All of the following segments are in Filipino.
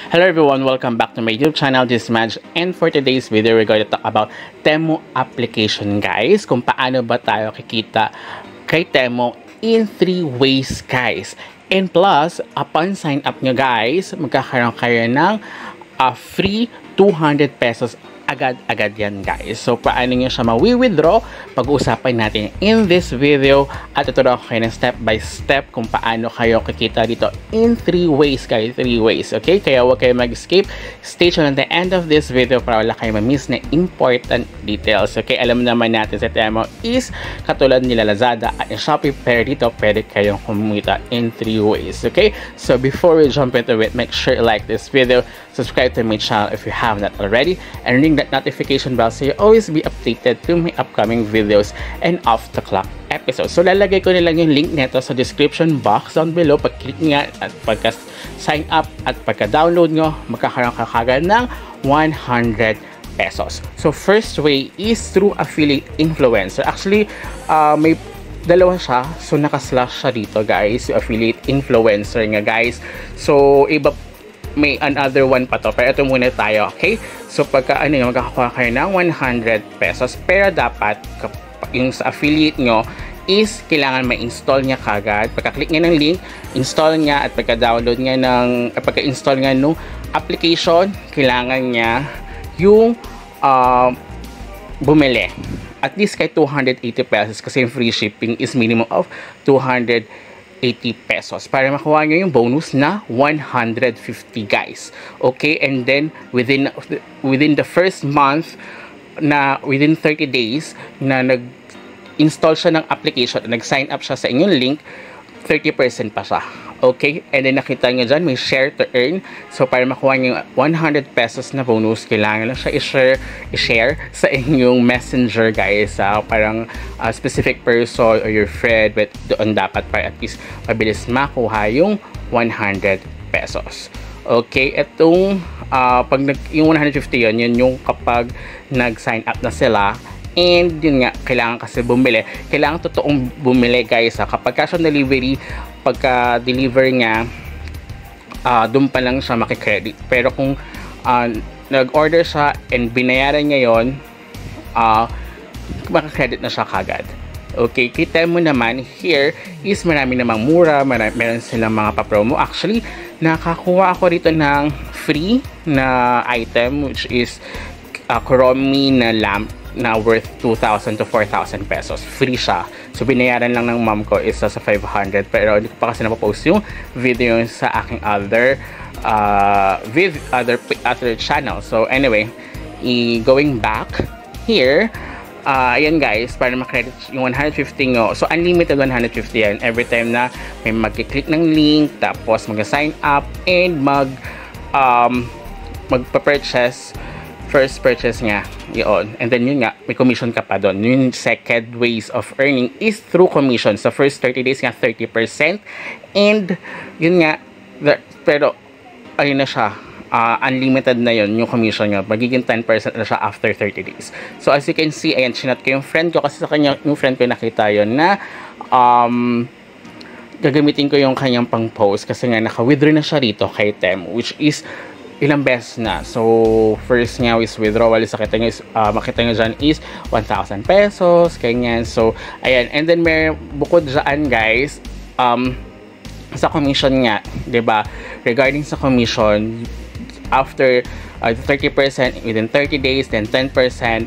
Hello everyone, welcome back to my YouTube channel. This is Madge, and for today's video, we're going to talk about Temu application, guys. Kung paano ba tayo kikita kay Temu in 3 ways, guys. And plus, upon sign up nyo, guys, magkakaroon kayo ng free 200 pesos agad-agad yan, guys. So, paano nyo siya ma-withdraw? Pag-uusapan natin in this video at tuturuan ko kayo ng step by step kung paano kayo kikita dito in 3 ways, guys. 3 ways, okay? Kaya huwag kayo mag-skip. Stay tuned at the end of this video para wala kayo ma-miss na important details, okay? Alam naman natin sa Temu is katulad nila Lazada at Shopee, pero dito pwede kayong kumita in 3 ways, okay? So, before we jump into it, make sure you like this video, subscribe to my channel if you have not already, and ring that notification bell so you always be updated to my upcoming videos and off the clock episodes. So lalagay ko nilang yung link nito sa description box down below. Pag-click nga at pagka-sign up at pagka-download nyo, magkakaroon ka kagad ng 100 pesos. So first way is through affiliate influencer. Actually, may dalawa siya. So naka-slash siya dito, guys. Yung affiliate influencer nga, guys. So iba, may another one pa to, pero ito muna tayo, okay? So pagka magkakakuha kayo ng 100 pesos, pero dapat yung sa affiliate nyo is kailangan ma-install niya kagad. Pagka-click niya ng link, install niya, at pagka-download niya ng pagka-install nga nung application, kailangan niya yung bumili at least kay 280 pesos kasi yung free shipping is minimum of 280 pesos para makuha nyo yung bonus na 150, guys. Okay, and then within the first month, na within 30 days na nag-install siya ng application, nag-sign up siya sa inyong link, 30% pa siya. Okay, and then nakita nyo dyan, may share to earn. So para makuha nyo yung 100 pesos na bonus, kailangan lang siya i-share sa inyong messenger, guys. Parang specific person or your friend, but doon dapat para at least mabilis makuha yung 100 pesos. Okay, itong yung 150 yun yung kapag nag-sign up na sila. And yun nga, kailangan kasi bumili. Kailangan totoong bumili, guys. Kapag cash on delivery, pagka-deliver niya, doon pa lang siya makikredit. Pero kung nag-order siya and binayaran niya yun, makikredit na siya kagad. Okay, kita mo naman, here is marami namang mura, meron silang mga pa-promo. Actually, nakakuha ako rito ng free na item, which is Kuromi na lamp na worth 2,000 to 4,000 pesos. Free siya. So, binayaran lang ng mom ko isa sa 500. Pero hindi ko pa kasi napapost yung video sa aking other channel. So, anyway, going back here, ayan, guys, para makredit yung 150 nyo. So, unlimited 150 yan. Every time na may mag-click ng link, tapos mag-sign up, and magpa-purchase, first purchase nga, yun. And then yun nga, may commission ka pa doon. Yung second ways of earning is through commission. So, first 30 days nga, 30%. And, yun nga, pero, ayun na siya, unlimited na yun, yung commission nyo. Magiging 10% na siya after 30 days. So, as you can see, ayan, sinat ko yung friend ko, kasi sa kanya, yung friend ko nakita yun na, gagamitin ko yung kanyang pang-post, kasi nga, naka-withdraw na siya rito kay Temu, which is, ilang beses na. So, first nga is withdrawal. Makita nyo dyan is 1,000 pesos, ganyan. So, ayan. And then, may bukod dyan, guys, sa commission nga, diba? Regarding sa commission, after 30% within 30 days, then 10%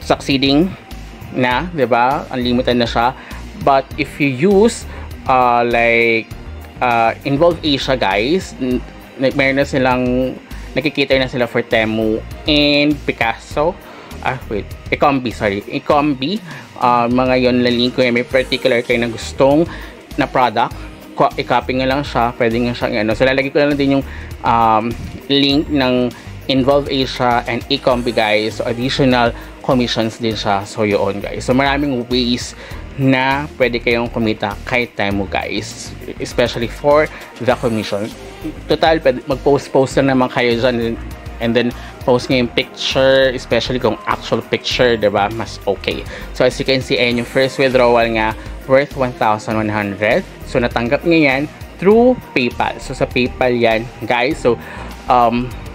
succeeding na, diba? Unlimited na siya. But, if you use, Involve Asia, guys, meron na silang nakikita na sila for Temu and Picasso. Ecombi, sorry. Ecombi. Mga yon na link ko. May particular kayo na gustong na product. I-copy nga lang siya. Pwede nga siya. So, lalagay ko na lang din yung link ng Involve Asia and Ecombi, guys. So, additional commissions din siya. So, yun, guys. So, maraming ways na pwede kayong kumita kay Temu, guys. Especially for the commission. Total, mag-post lang naman kayo dyan, and then post nga yung picture, especially kung actual picture, diba? Mas okay. So, as you can see, ayun yung first withdrawal nga worth 1,100. So, natanggap niya yan through PayPal. So sa PayPal yan, guys. So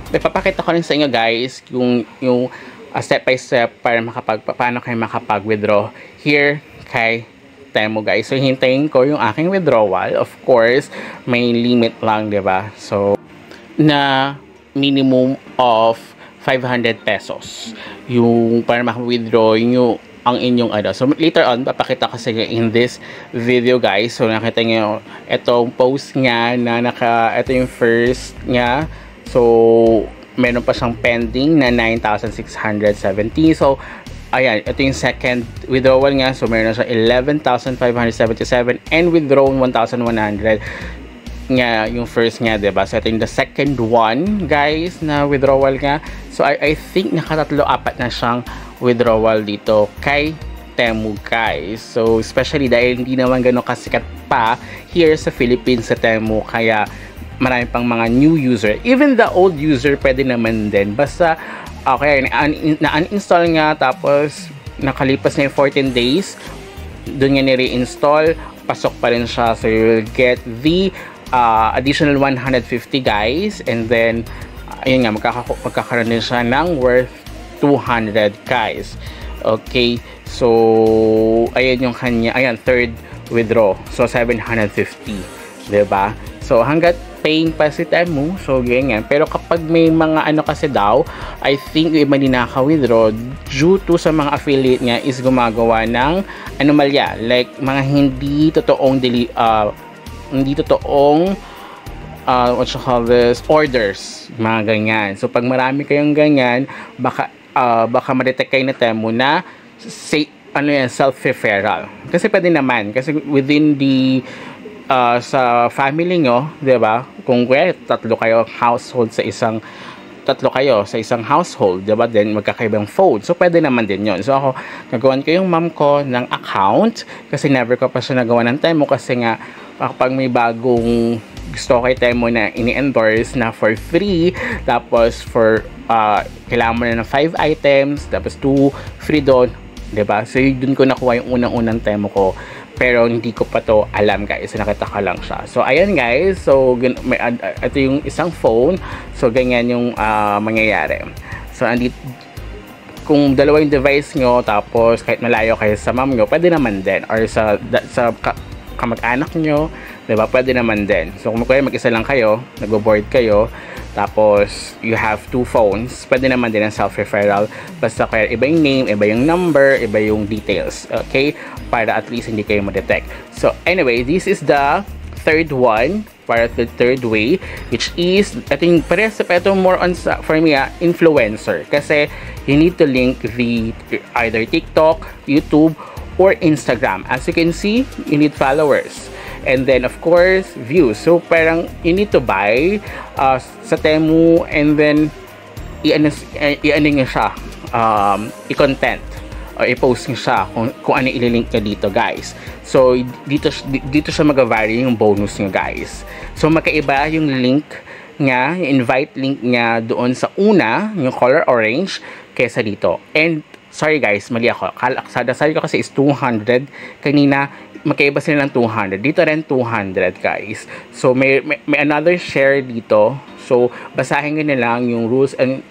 ipapakita ko rin sa inyo, guys, yung step by step para paano kayo makapag-withdraw here kay Temu, guys. So hintayin ko yung aking withdrawal. Of course, may limit lang, 'di ba? So na minimum of 500 pesos yung para maka-withdraw yung ang inyong ano. So later on papakita ko sa inyo in this video, guys. So nakita niyo itong post niya na ito yung first niya. So meron pa siyang pending na 9,670. So ayan, ito yung second withdrawal niya. So meron na siya 11,577 and withdrawn 1,100 nga yung first niya, diba? So ito yung the second one, guys, na withdrawal niya. So I think nakatatlo-apat na siyang withdrawal dito kay Temu, guys. So especially dahil hindi naman gano'ng kasikat pa here sa Philippines sa Temu, kaya marami pang mga new user. Even the old user pwede naman din. Basta okay, na-uninstall nga tapos nakalipas na yung 14 days, doon nga ni-reinstall, pasok pa rin siya. So you will get the additional 150, guys, and then ayun nga, magkakaroon din siya ng worth 200, guys. Okay, so ayan yung kanya, ayan, third withdraw. So 750, diba? So hanggat paying pa si Temu, so ganyan. Pero kapag may mga ano kasi daw, I think yung iba din naka-withdraw due to sa mga affiliate niya is gumagawa ng anomalya, like mga hindi totoong what you call this, orders, mga ganyan. So pag marami kayong ganyan, baka ma-detect kayo na Temu na say, ano yan, self-referral. Kasi pwede naman, kasi within the sa family nyo, 'di ba? Kung tatlo kayo sa isang household, 'di ba? Then magkakaibang phone. So pwede naman din 'yon. So ako nagawan ko yung mom ko ng account kasi never ko pa siya nagawa ng Temu kasi nga kapag may bagong gusto kay Temu na ini-endorse na for free, tapos for kailangan mo na ng 5 items, tapos 2 free doon, 'di ba? So doon ko nakuha yung unang-unang Temu ko. Pero hindi ko pa to alam, guys. So nakita ko lang siya. So ayan, guys. So ito yung isang phone. So ganyan yung mangyayari. So kung dalawa yung device nyo, tapos kahit malayo kayo sa mom nyo, pwede naman din. Or sa kamag-anak nyo, diba? Pwede naman din. So kung mag-isa lang kayo, nagbo-board kayo, tapos you have 2 phones, pwede naman din ang self-referral. Basta kaya iba yung name, iba yung number, iba yung details. Okay? Para at least hindi kayo ma-detect. So anyway, this is the third one, para the third way, which is, I think, ito more on for me, influencer. Kasi you need to link either TikTok, YouTube, or Instagram. As you can see, you need followers. And then, of course, views. So, parang you need to buy sa Temu and then i-ano nyo siya, i-content o i-post nyo siya kung ano ililink nyo dito, guys. So, dito siya mag-vary yung bonus nyo, guys. So, magkaiba yung link niya, yung invite link niya doon sa una, yung color orange, kesa dito. And, sorry guys, mali ako. Sabi ko kasi is 200. Kanina, magkaiba sila ng 200. Dito rin 200, guys. So, may another share dito. So, basahin nyo na lang yung rules and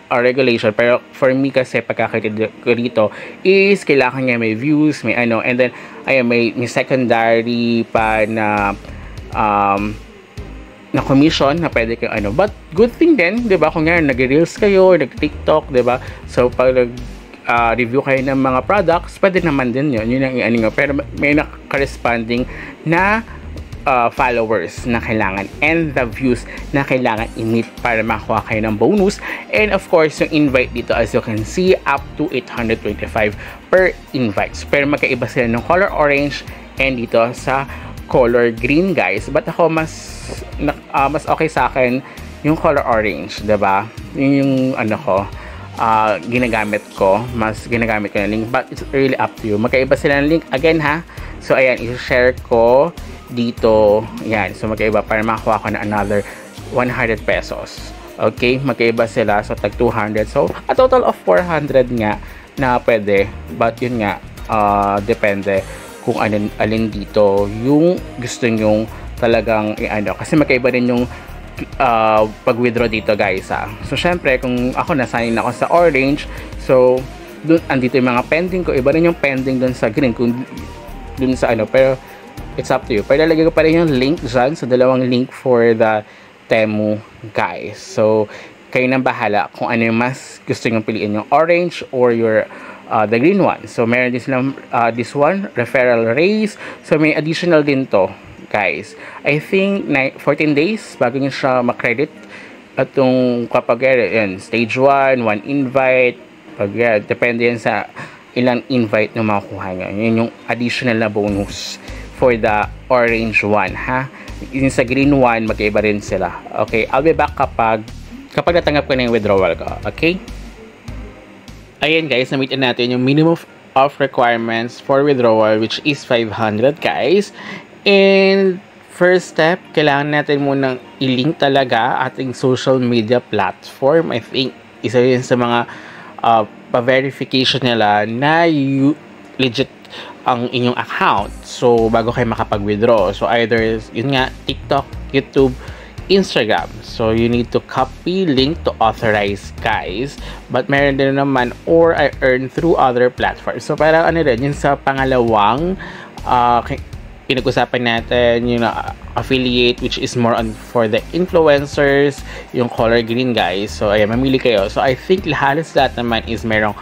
regulation. Pero, for me kasi, pagkakita ko dito, is kailangan niya may views, may ano. And then, ayan, may secondary pa na commission na pwede kayo ano. But, good thing din, di ba? Kung nga, nag-reels kayo, nag-TikTok, di ba? So, pag review kayo ng mga products, pwede naman din yun. Yun ang ano nga. Pero may corresponding na followers na kailangan and the views na kailangan i-meet para makuha kayo ng bonus. And of course, yung invite dito, as you can see, up to 825 per invites. Pero magkaiba sila ng color orange and dito sa color green, guys. But ako, mas okay sa akin yung color orange, diba? Yun yung ano ko, ginagamit ko. Mas ginagamit ko yung link, but it's really up to you. Magkaiba sila ng link. Again, ha? So, ayan, i-share ko dito. Ayan. So, magkaiba para makakuha ko na another 100 pesos. Okay? Magkaiba sila. So, tag 200. So, a total of 400 nga na pwede. But, yun nga, depende kung alin dito yung gusto nyong talagang ano, kasi magkaiba din yung pag-withdraw dito guys So syempre kung ako nasanay na ako sa orange, so dun andito yung mga pending ko, iba rin yung pending dun sa green kung dun sa ano, pero it's up to you. Pero lalagay ko pa rin yung link dyan, so dalawang link for the Temu guys. So kayo nang bahala kung ano yung mas gusto nyo piliin, yung orange or your the green one. So meron din silang this one, referral raise. So may additional din to guys. I think 14 days bago nyo siya makredit. At yung kapag yan, stage 1, 1 invite, pag depende yan sa ilang invite na makukuha nyo. Yun yung additional na bonus for the orange one, ha? Yung sa green one, magkaiba rin sila. Okay, I'll be back kapag natanggap ko na yung withdrawal ko. Okay? Ayan guys, na-meet natin yung minimum of requirements for withdrawal, which is 500 guys. And first step, kailangan natin munang i-link talaga ating social media platform. I think isa yun sa mga pa-verification nila na legit ang inyong account. So, bago kayo makapag-withdraw. So, either, yun nga, TikTok, YouTube, Instagram. So, you need to copy link to authorize, guys. But, meron din naman, or I earn through other platforms. So, parang ano rin, yun sa pangalawang pinag-usapan natin, yung affiliate, which is more on for the influencers, yung color green, guys. So, ayan, mamili kayo. So, I think halos lahat naman is merong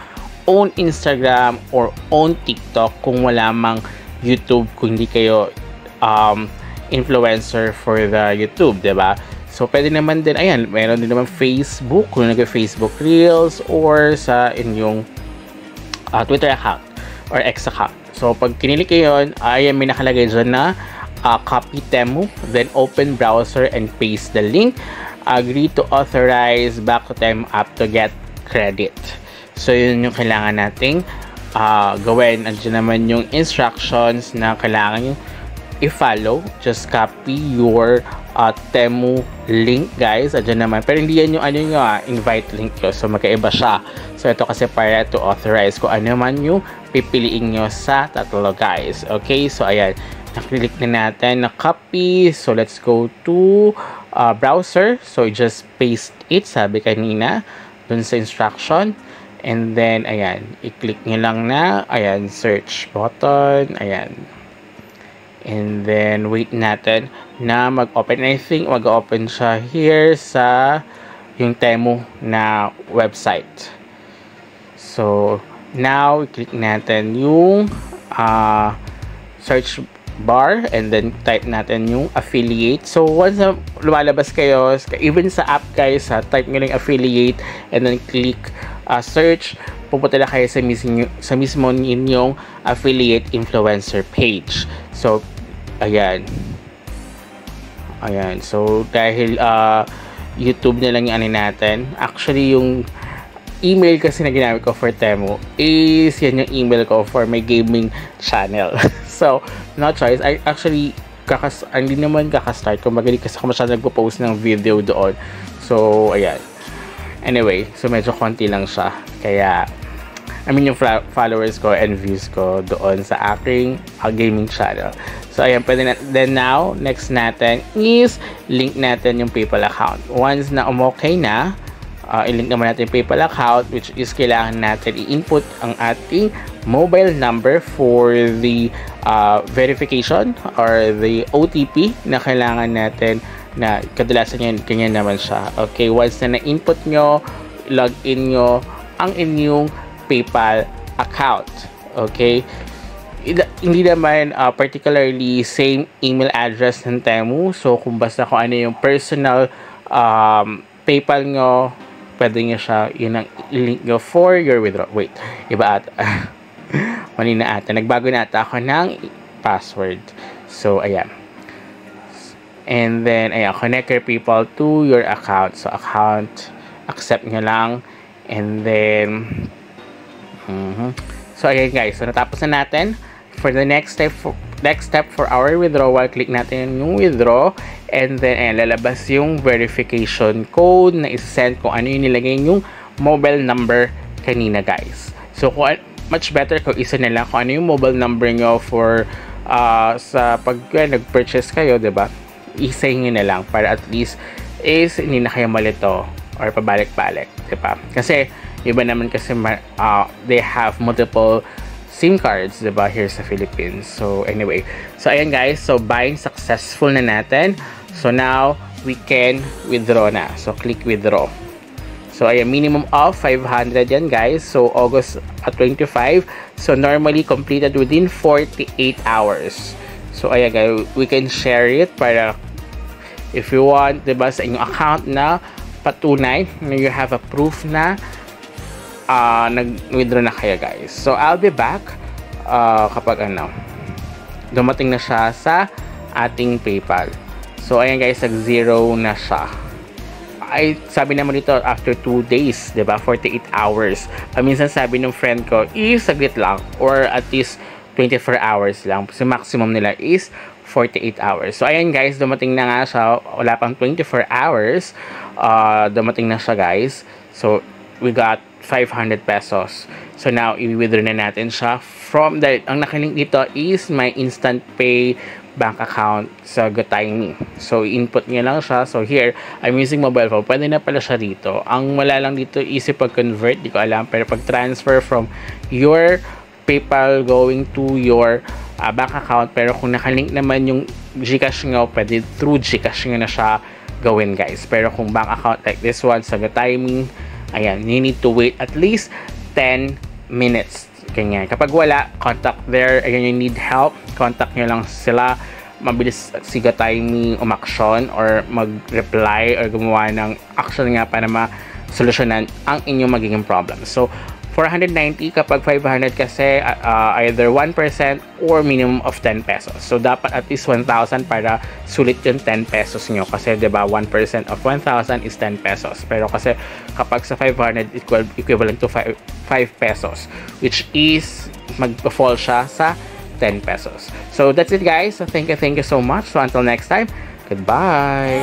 own Instagram or own TikTok kung wala mang YouTube, kung hindi kayo influencer for the YouTube, diba? So, pwede naman din, ayan, meron din naman Facebook, kung nag-Facebook Reels, or sa inyong Twitter account or X account. So, pag kinilik kayo yun, ayan, may nakalagay dyan na copy Temu, then open browser and paste the link. Agree to authorize back to Temu app to get credit. So, yun yung kailangan nating gawin. Andiyan naman yung instructions na kailangan yung i-follow. Just copy your Temu link, guys. Andiyan naman. Pero hindi yan yung invite link ko. So, magkaiba siya. So, ito kasi para to authorize kung ano man yung pipiliin nyo sa tatlo, guys. Okay? So, ayan. Naklik na natin na copy. So, let's go to browser. So, just paste it. Sabi kanina dun sa instruction. And then, ayan, i-click nyo lang na, ayan, search button, ayan. And then, wait natin na mag-open. I think mag-open siya here sa yung Temu na website. So, now, i-click natin yung search bar and then type natin yung affiliate. So, once na lumalabas kayo, even sa app guys, type nyo lang affiliate and then click search, pupunta na kayo sa mismo ninyong affiliate influencer page. So, ayan. Ayan. So, dahil YouTube na lang yung ano natin. Actually, yung email kasi na ginamit ko for Temu is yan yung email ko for my gaming channel. So, no choice. I actually, hindi naman kakastart ko. Magaling kasi ako masyadong nagpo-post ng video doon. So, ayan. Anyway, so medyo konti lang siya. Kaya, I mean yung followers ko and views ko doon sa aking gaming channel. So, ayan, pwede na. Then now, next natin is link natin yung PayPal account. Once na okay na, i-link naman natin yung PayPal account, which is kailangan natin i-input ang ating mobile number for the verification or the OTP na kailangan natin na kadalasan yan, ganyan naman siya. Okay, once na na-input nyo, log in nyo ang inyong PayPal account. Okay, hindi naman particularly same email address ng Temu. So, kung basta kung ano yung personal PayPal nyo, pwede nyo siya, yun ang link nyo for your withdrawal. Wait, iba ata. Mali na ata. Nagbago na ata ako ng password. So, ayan. And then, ayan, connect your PayPal to your account. So, account, accept nyo lang. And then, so, ayan guys. So, natapos na natin. For the next step for our withdrawal, click natin yung withdraw. And then, ayan, lalabas yung verification code na isa-send kung ano yung nilagay yung mobile number kanina, guys. So, much better kung isa nila kung ano yung mobile number nyo for sa pag nag-purchase kayo, diba? isay nyo na lang para at least is hindi na kayo malito or pabalik-balik, diba? Kasi iba naman kasi they have multiple SIM cards, diba, here sa Philippines. So anyway, so ayan guys, so buying successful na natin. So now we can withdraw na. So click withdraw. So ayan, minimum of 500 yan guys. So August 25. So normally completed within 48 hours. So ayan guys, we can share it para if you want, diba, sa inyong account na patunay na you have a proof na nag-withdraw na kayo guys. So I'll be back kapag dumating na siya sa ating PayPal. So ayan guys, nag-zero na siya. Ay, sabi naman dito after 2 days, diba, 48 hours. Minsan sabi ng friend ko is saglit lang or at least 24 hours lang. So maximum nila is 48 hours. So ayan guys, dumating na nga siya. Wala pang 24 hours. Dumating na siya guys. So we got 500 pesos. So now i-withdraw na natin siya from the, ang nakalink dito is my instant pay bank account sa GoTyme. So input niya lang siya. So here I'm using mobile phone. Pwede na pala siya dito. Ang wala lang dito is pag-convert, di ko alam, pero pag-transfer from your PayPal going to your bank account. Pero kung nakalink naman yung GCash nyo, pwede through GCash nyo na siya gawin guys. Pero kung bank account like this one sa GoTyme, ayan, you need to wait at least 10 minutes. Ganyan. Kapag wala, contact there. Ayan, you need help, contact nyo lang sila. Mabilis si GoTyme umaksyon or mag-reply or gumawa ng action nga para ma-solusyonan ang inyong magiging problem. So 490 kapag 500 kasi either 1% or minimum of 10 pesos. So dapat at least 1,000 para sulit yung 10 pesos nyo. Kasi diba 1% of 1,000 is 10 pesos. Pero kasi kapag sa 500 equivalent to 5 pesos, which is mag-fall siya sa 10 pesos. So that's it guys. So thank you so much. So until next time, goodbye.